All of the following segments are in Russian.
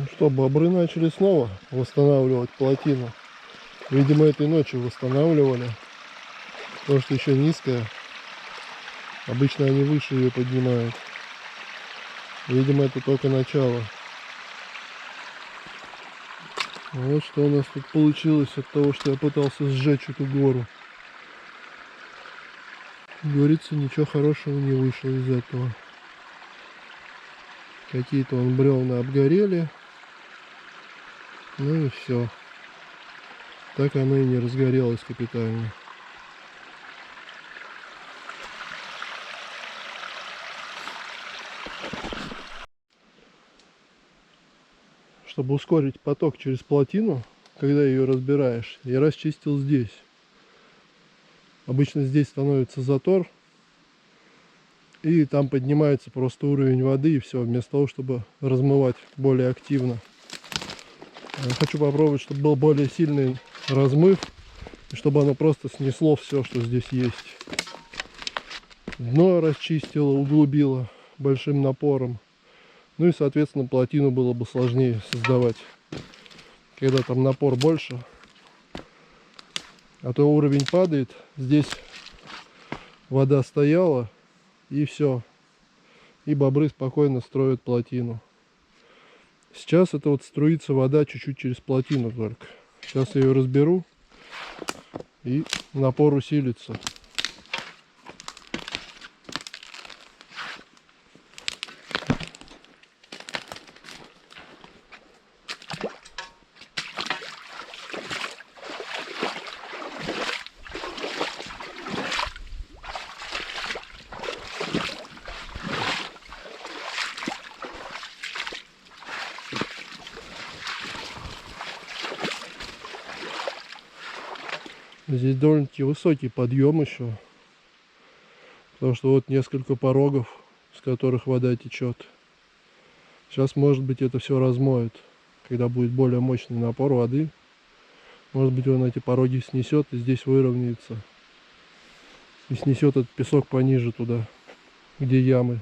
Ну что, бобры начали снова восстанавливать плотину. Видимо, этой ночью восстанавливали, потому что еще низкая. Обычно они выше ее поднимают. Видимо, это только начало. Вот что у нас тут получилось от того, что я пытался сжечь эту гору. Говорится, ничего хорошего не вышло из этого. Какие-то бревна обгорели. Ну и все. Так оно и не разгорелось капитально. Чтобы ускорить поток через плотину, когда ее разбираешь, я расчистил здесь. Обычно здесь становится затор, и там поднимается просто уровень воды, и все, вместо того, чтобы размывать более активно. Я хочу попробовать, чтобы был более сильный размыв, и чтобы оно просто снесло все, что здесь есть. Дно расчистило, углубило большим напором. Ну и, соответственно, плотину было бы сложнее создавать, когда там напор больше. А то уровень падает, здесь вода стояла, и все. И бобры спокойно строят плотину. Сейчас это вот струится вода чуть-чуть через плотину только. Сейчас я ее разберу, и напор усилится. Здесь довольно-таки высокий подъем еще, потому что вот несколько порогов, с которых вода течет. Сейчас, может быть, это все размоет, когда будет более мощный напор воды. Может быть, он эти пороги снесет и здесь выровняется. И снесет этот песок пониже туда, где ямы.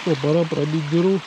Ну что, пора пробить дыру.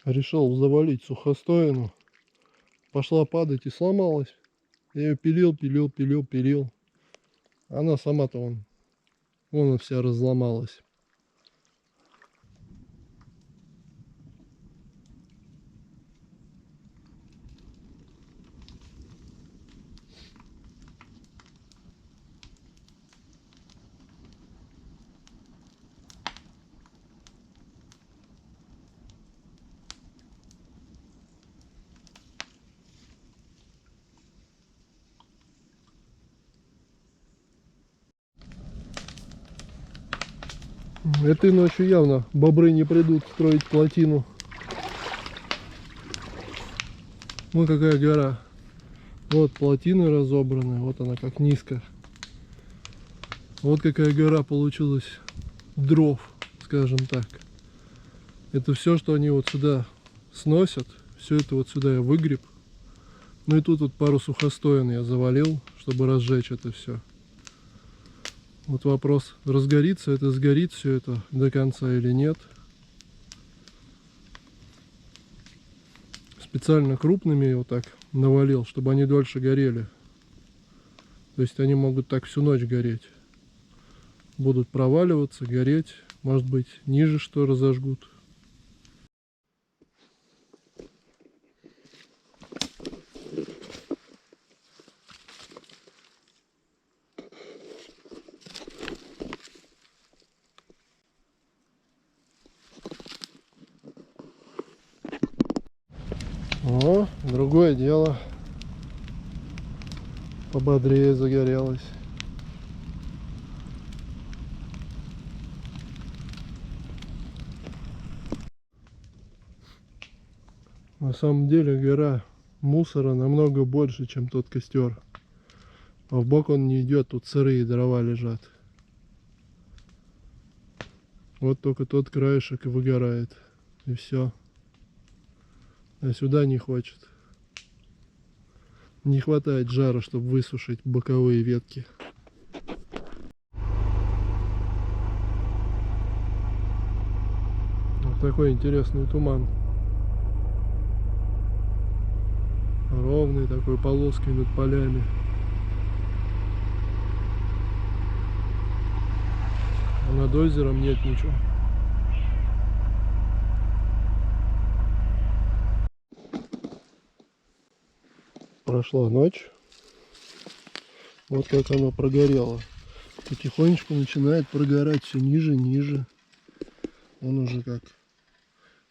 Решил завалить сухостоину. Пошла падать и сломалась. Я ее пилил. Она сама-то вон она вся разломалась. Этой ночью явно бобры не придут строить плотину. Вот какая гора. Вот плотины разобраны, вот она как низко. Вот какая гора получилась дров, скажем так. Это все, что они вот сюда сносят. Все это вот сюда я выгреб. Ну и тут вот пару сухостоин я завалил, чтобы разжечь это все. Вот вопрос, разгорится это, сгорит все это до конца или нет. Специально крупными вот так навалил, чтобы они дольше горели. То есть они могут так всю ночь гореть. Будут проваливаться, гореть. Может быть, ниже что разожгут. О, другое дело. Пободрее загорелось. На самом деле гора мусора намного больше, чем тот костер. А в бок он не идет, тут сырые дрова лежат. Вот только тот краешек и выгорает. И все. А сюда не хочет. Не хватает жара, чтобы высушить боковые ветки. Вот такой интересный туман. Ровный такой полоской над полями. А над озером нет ничего. Прошла ночь. Вот как оно прогорело. Потихонечку начинает прогорать все ниже, ниже. Он уже как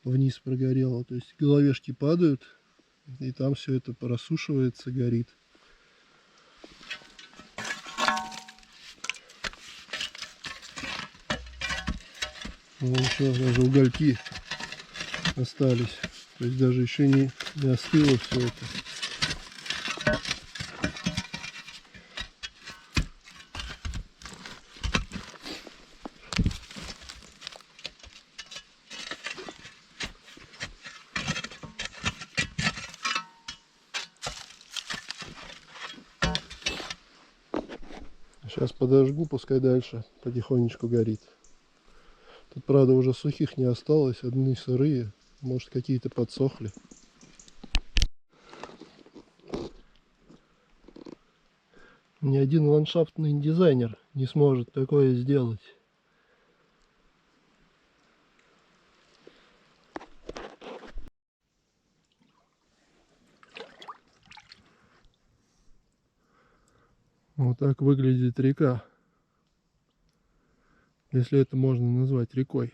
вниз прогорело. То есть головешки падают, и там все это просушивается, горит. Вон еще даже угольки остались. То есть даже еще не остыло все это. Сейчас подожгу, пускай дальше потихонечку горит. Тут, правда, уже сухих не осталось, одни сырые, может, какие-то подсохли. Ни один ландшафтный дизайнер не сможет такое сделать. Вот так выглядит река, если это можно назвать рекой.